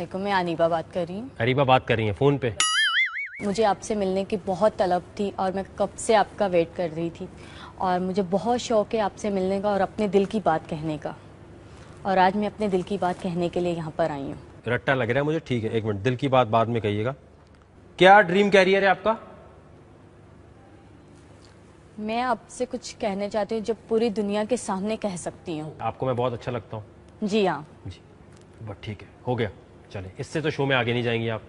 को मैं अनीबा बात कर रही हूँ। अरीबा बात कर रही हैं फ़ोन पे? मुझे आपसे मिलने की बहुत तलब थी और मैं कब से आपका वेट कर रही थी और मुझे बहुत शौक़ है आपसे मिलने का और अपने दिल की बात कहने का। और आज मैं अपने दिल की बात कहने के लिए यहाँ पर आई हूँ। रट्टा लग रहा है मुझे। ठीक है, एक मिनट, दिल की बात बाद में कहिएगा। क्या ड्रीम कैरियर है आपका? मैं आपसे कुछ कहना चाहती हूँ जो पूरी दुनिया के सामने कह सकती हूँ। आपको मैं बहुत अच्छा लगता हूँ? जी हाँ। जी बस ठीक है, हो गया। चले, इससे तो शो में आगे नहीं जाएंगी आप।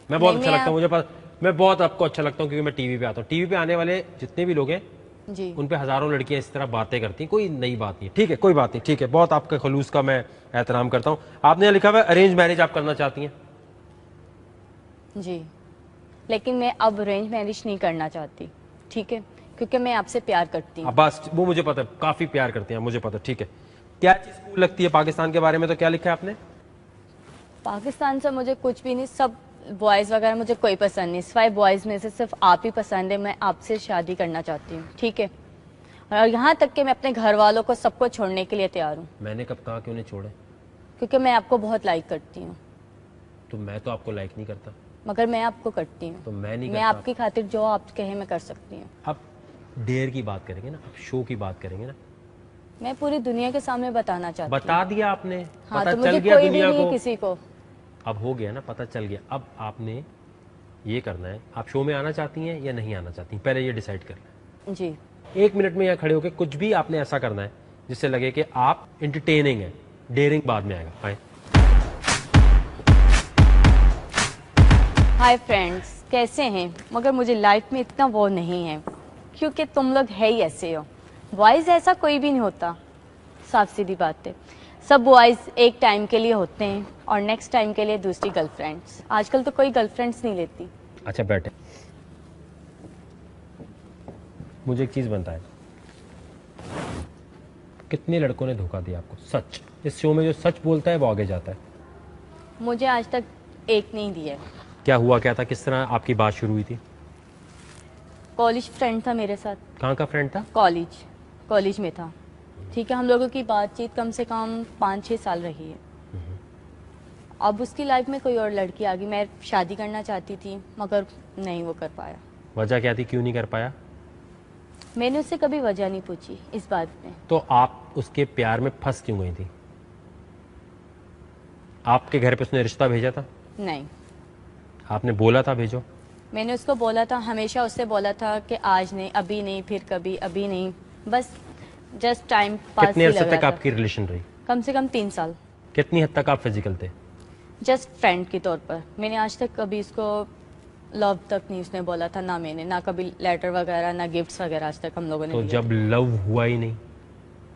मैं बहुत अच्छा लगता हूँ, मुझे पता, मैं बहुत आपको अच्छा लगता हूँ क्योंकि मैं टीवी पे आता हूँ। टीवी पे आने वाले जितने भी लोग हैं जी, उन पे हजारों लड़कियां इस तरह बातें करती हैं, कोई नई बात नहीं। ठीक है, कोई बात नहीं, ठीक है, बहुत आपके खलूस का मैं एहतराम करता हूँ। आपने लिखा हुआ है अरेंज मैरिज आप करना चाहती हैं? जी, लेकिन मैं अब अरेंज मैरिज नहीं करना चाहती, ठीक है, क्योंकि मैं आपसे प्यार करती हूँ। बस वो मुझे पता है, काफी प्यार करते हैं, मुझे पता। ठीक है, क्या चीज कूल लगती है पाकिस्तान के बारे में? तो क्या लिखा है आपने? पाकिस्तान से मुझे कुछ भी नहीं, सब बॉयज़ वगैरह मुझे कोई पसंद नहीं, सिवाय बॉयज़ में से सिर्फ आप ही पसंद है। मैं आपसे शादी करना चाहती हूँ, ठीक है, और यहाँ तक कि मैं अपने घर वालों को सबको छोड़ने के लिए तैयार हूँ। मैंने कब कहा कि उन्हें छोड़े? क्योंकि मैं आपको बहुत लाइक करती हूँ। तो मैं तो आपको लाइक नहीं करता। मगर मैं आपको करती हूँ। तो मैं नहीं मैं करता। आपकी खातिर जो आप कहे मैं कर सकती हूँ। अब डेयर की बात करेंगे ना, अब शो की बात करेंगे ना। मैं पूरी दुनिया के सामने बताना चाहती हूँ। बता दिया आपने, हाँ, पता तो चल मुझे गया कोई भी दुनिया नहीं है को। किसी को। अब हो गया ना, पता चल गया। अब आपने ये करना है, आप शो में आना चाहती हैं या नहीं आना चाहती, पहले ये डिसाइड करना है। जी, 1 मिनट में यहाँ खड़े होकर कुछ भी आपने ऐसा करना है जिससे लगे कि आप इंटरटेनिंग है। डेयरिंग बाद में आएगा। आए। हाय फ्रेंड्स, कैसे हैं? मगर मुझे लाइफ में इतना वो नहीं है क्योंकि तुम लोग है ही ऐसे हो। बॉयज़ ऐसा कोई भी नहीं होता, साफ सीधी बात है। सब बॉयज़ एक टाइम के लिए होते हैं और नेक्स्ट टाइम के लिए दूसरी गर्लफ्रेंड्स। आजकल तो कोई गर्लफ्रेंड्स नहीं लेती। अच्छा बैठे, मुझे एक चीज बताएं, कितने लड़कों ने धोखा दिया आपको? सच, इस शो में जो सच बोलता है वो आगे जाता है। मुझे आज तक एक नहीं दिया। क्या हुआ, क्या था, किस तरह आपकी बात शुरू हुई थी? कॉलेज फ्रेंड था मेरे साथ। कहाँ का फ्रेंड था? कॉलेज में था, ठीक है। हम लोगों की बातचीत कम से कम 5-6 साल रही है। अब उसकी लाइफ में कोई और लड़की आ गई। मैं शादी करना चाहती थी मगर नहीं वो कर पाया। वजह क्या थी, क्यों नहीं कर पाया? मैंने उससे कभी वजह नहीं पूछी इस बात में। तो आप उसके प्यार में फंस क्यों गई थी? आपके घर पे उसने रिश्ता भेजा था? नहीं, आपने बोला था भेजो? मैंने उसको बोला था, हमेशा उससे बोला था कि आज नहीं, अभी नहीं, फिर कभी, अभी नहीं, बस जस्ट टाइम पास। कितने अरसे तक आपकी रिलेशन रही? कम से कम 3 साल। कितनी हद तक आप फिजिकल थे? जस्ट फ्रेंड के तौर पर। मैंने आज तक कभी इसको लव तक नहीं उसने बोला था, ना मैंने, ना कभी लेटर वगैरह, ना गिफ्ट्स वगैरह आज तक हम लोगों ने तो दिए जब थे। लव हुआ ही नहीं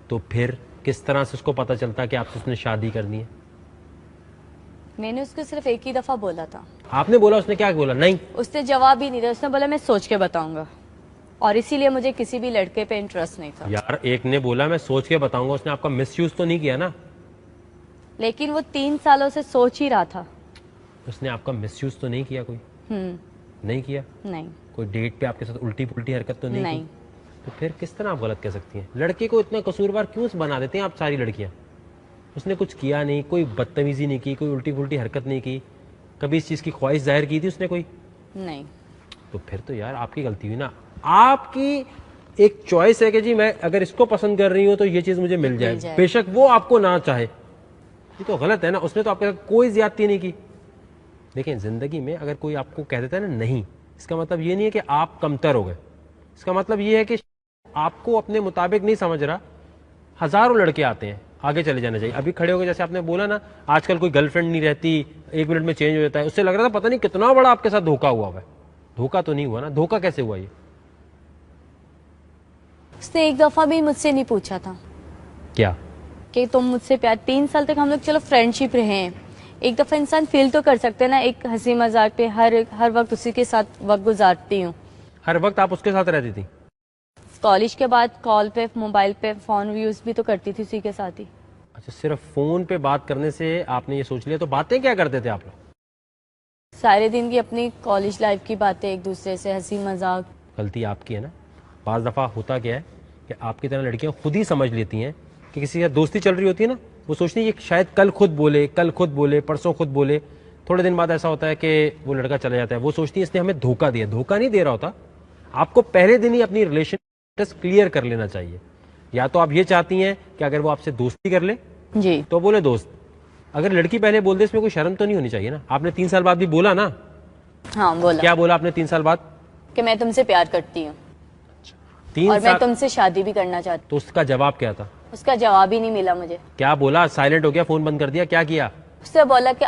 तो फिर किस तरह से उसको पता चलता कि आपसे उसने शादी करनी है? मैंने उसको सिर्फ एक ही दफा बोला था। आपने बोला, उसने क्या बोला? नहीं, उसने जवाब ही नहीं दिया। उसने बोला मैं सोच के बताऊंगा, और इसीलिए मुझे किसी भी लड़के पे इंटरेस्ट नहीं था। यार एक ने बोला मैं सोच के बताऊंगा, उसने आपका मिसयूज तो नहीं किया ना? लेकिन वो 3 सालों से सोच ही रहा था। उसने आपका मिसयूज तो नहीं किया? कोई नहीं किया? नहीं। कोई डेट पे आपके साथ उल्टी पुल्टी हरकत तो नहीं नहीं। की? तो फिर किस तरह आप गलत कह सकती हैं? लड़के को इतना कसूरवार क्यों बना देते हैं आप सारी लड़कियां? उसने कुछ किया नहीं, कोई बदतमीजी नहीं की, कोई उल्टी पुल्टी हरकत नहीं की, कभी इस चीज की ख्वाहिश जाहिर की थी उसने कोई? नहीं। तो फिर तो यार आपकी गलती हुई ना। आपकी एक चॉइस है कि जी मैं अगर इसको पसंद कर रही हूं तो ये चीज मुझे मिल जाए, बेशक वो आपको ना चाहे। ये तो गलत है ना। उसने तो आपके साथ कोई ज्यादती नहीं की। देखें, जिंदगी में अगर कोई आपको कह देता है ना नहीं, इसका मतलब ये नहीं है कि आप कमतर हो गए। इसका मतलब ये है कि आपको अपने मुताबिक नहीं समझ रहा। हजारों लड़के आते हैं, आगे चले जाना चाहिए। अभी खड़े हो गए, जैसे आपने बोला ना, आजकल कोई गर्लफ्रेंड नहीं रहती, 1 मिनट में चेंज हो जाता है। उससे लग रहा था पता नहीं कितना बड़ा आपके साथ धोखा हुआ है। धोखा तो नहीं हुआ ना? धोखा कैसे हुआ ये? उसने एक दफा भी मुझसे नहीं पूछा था क्या कि तुम मुझसे प्यार। 3 साल तक हम लोग चलो फ्रेंडशिप रहे हैं, एक दफा इंसान फील तो कर सकते हैं ना। एक हंसी मजाक पे हर वक्त उसी के साथ वक्त गुजारती हूँ। हर वक्त आप उसके साथ रहती थी? कॉलेज के बाद कॉल पे, मोबाइल पे फोन यूज भी तो करती थी उसी के साथ ही। अच्छा, सिर्फ फोन पे बात करने से आपने ये सोच लिया? तो बातें क्या करते थे आप लोग? सारे दिन की अपनी कॉलेज लाइफ की बातें, एक दूसरे से हंसी मजाक। गलती आपकी है ना। बाज दफा होता क्या है कि आपकी तरह लड़कियां खुद ही समझ लेती हैं कि किसी के साथ दोस्ती चल रही होती है ना, वो सोचती है कि शायद कल खुद बोले, परसों खुद बोले, थोड़े दिन बाद ऐसा होता है कि वो लड़का चला जाता है। वो सोचती है इसने हमें धोखा दिया। धोखा नहीं दे रहा होता, आपको पहले दिन ही अपनी रिलेशन क्लियर कर लेना चाहिए। या तो आप ये चाहती हैं कि अगर वो आपसे दोस्ती कर ले जी तो बोले दोस्त, अगर लड़की पहले बोल दे इसमें कोई शर्म तो नहीं होनी चाहिए ना। आपने 3 साल बाद भी बोला ना? हाँ बोला। क्या बोला आपने 3 साल बाद? कि मैं तुमसे प्यार करती हूँ 3 और साल मैं तुमसे शादी भी करना चाहती तो उसका जवाब क्या था? हूँ। उसका जवाब ही नहीं मिला मुझे। क्या बोला? साइलेंट हो गया, फोन बंद कर दिया, क्या किया? उससे बोला कि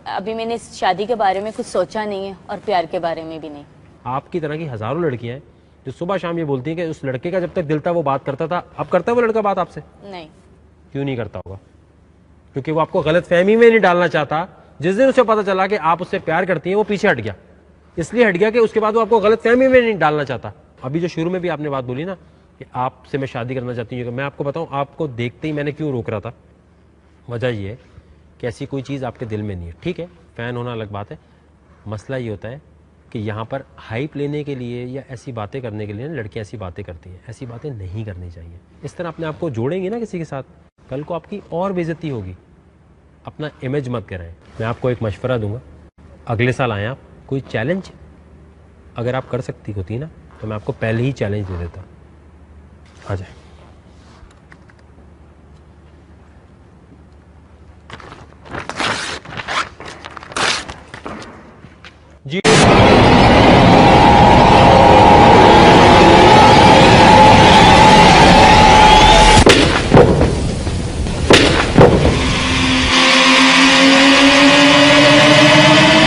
अभी मैंने शादी के बारे में कुछ सोचा नहीं है और प्यार के बारे में भी नहीं। आपकी तरह की हजारों लड़कियां हैं जो सुबह शाम ये बोलती हैं कि उस लड़के का जब तक दिल था वो बात करता था। अब करता है वो लड़का बात आपसे? नहीं। क्यों नहीं करता होगा? क्योंकि वो आपको गलत फहमी में नहीं डालना चाहता। जिस दिन उसे पता चला कि आप उससे प्यार करती हैं वो पीछे हट गया। इसलिए हट गया कि उसके बाद वो आपको गलत फहमी में नहीं डालना चाहता। अभी जो शुरू में भी आपने बात बोली ना कि आपसे मैं शादी करना चाहती हूँ, मैं आपको बताऊं आपको देखते ही मैंने क्यों रोक रहा था। वजह ये है कि ऐसी कोई चीज़ आपके दिल में नहीं है। ठीक है, फैन होना अलग बात है। मसला ये होता है कि यहाँ पर हाइप लेने के लिए या ऐसी बातें करने के लिए लड़कियाँ ऐसी बातें करती हैं। ऐसी बातें नहीं करनी चाहिए। इस तरह अपने आप को जोड़ेंगे ना किसी के साथ, कल को आपकी और बेइज्जती होगी। अपना इमेज मत कराएं। मैं आपको एक मशवरा दूंगा, अगले साल आएँ आप, कोई चैलेंज अगर आप कर सकती होती ना तो मैं आपको पहले ही चैलेंज दे देता। आ जाए। जी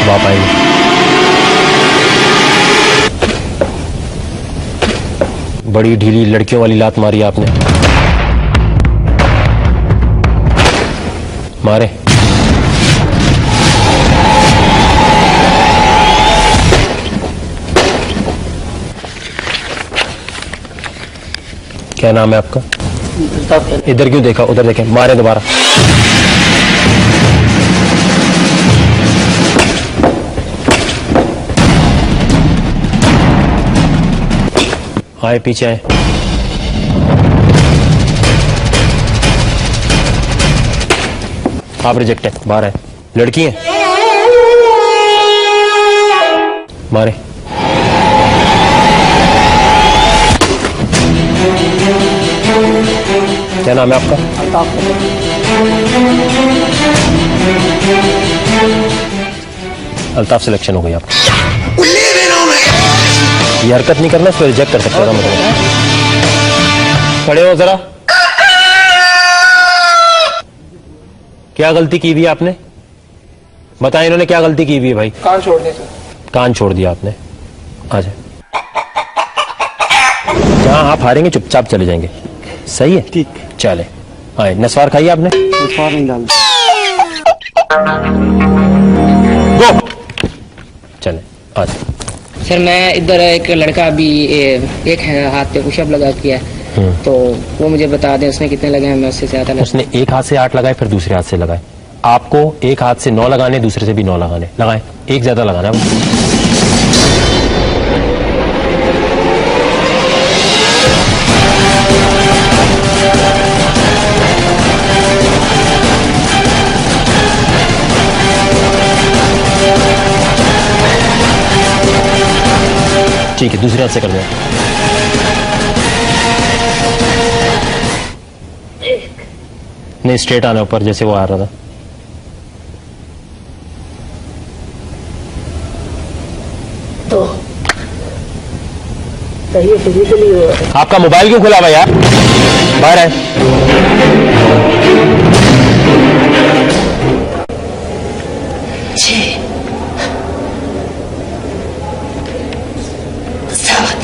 बाप आएंगे। बड़ी ढीली लड़कियों वाली लात मारी आपने। मारे। क्या नाम है आपका? इधर क्यों देखा? उधर देखें। मारे दोबारा। आए, पीछे आए। आप रिजेक्ट है, बाहर है। लड़की है, मारे। क्या नाम है आपका? अल्ताफ। सिलेक्शन हो गई आपकी। ये हरकत नहीं करना, इसको रिजेक्ट कर सकते हो। मतलब खड़े हो जरा। क्या गलती की हुई है आपने? बताएं इन्होंने क्या गलती की हुई है भाई? कान छोड़ दिया सर। कान छोड़ दिया आपने। आ जाए। जहां आप हारेंगे चुपचाप चले जाएंगे, सही है? ठीक। चले आए। नस्वार खाई आपने? नस्वार नहीं डाल। गो। चले आ जाए। सर मैं इधर एक लड़का अभी एक हाथ पे पुशअप लगा किया तो वो मुझे बता दें उसने कितने लगे हैं। मैं उससे ज्यादा लगा। उसने एक हाथ से 8 लगाए, फिर दूसरे हाथ से लगाए। आपको एक हाथ से 9 लगाने, दूसरे से भी 9 लगाने। लगाए, एक ज्यादा लगाना है। ठीक है, दूसरे हाथ से कर दो। नहीं, स्ट्रेट आना ऊपर जैसे वो आ रहा था। तो सही है, फिजिकली आपका मोबाइल क्यों खुला हुआ यार? बाहर है। 6 7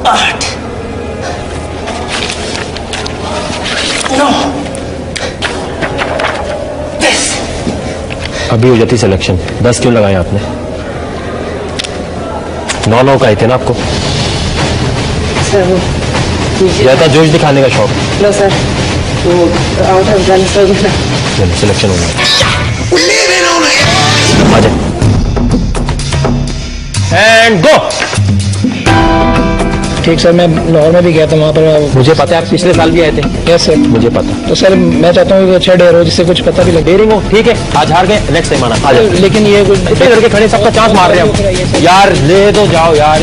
8 9 10। अभी हो जाती सिलेक्शन। 10 क्यों लगाए आपने? 9 का ही थे ना आपको? सर वो ज्यादा जोश दिखाने का शौक? लो सर वो आउट ऑफ बैलेंस हो गया। चलो सिलेक्शन हो गया। आ जाए। And go. ठीक सर, मैं लाहौर में भी गया था, वहाँ पर मुझे पता है आप पिछले साल भी आए थे। यस सर, मुझे पता। तो सर मैं चाहता हूँ कि अच्छा डेयर हो जिससे कुछ पता भी लगे। डेयरिंग हो, ठीक है, आज हार गए, नेक्स्ट टाइम आना। आ जाओ। लेकिन ये इतने लड़के खड़े, सबका चांस मार रहे हो यार, ले दो, जाओ यार।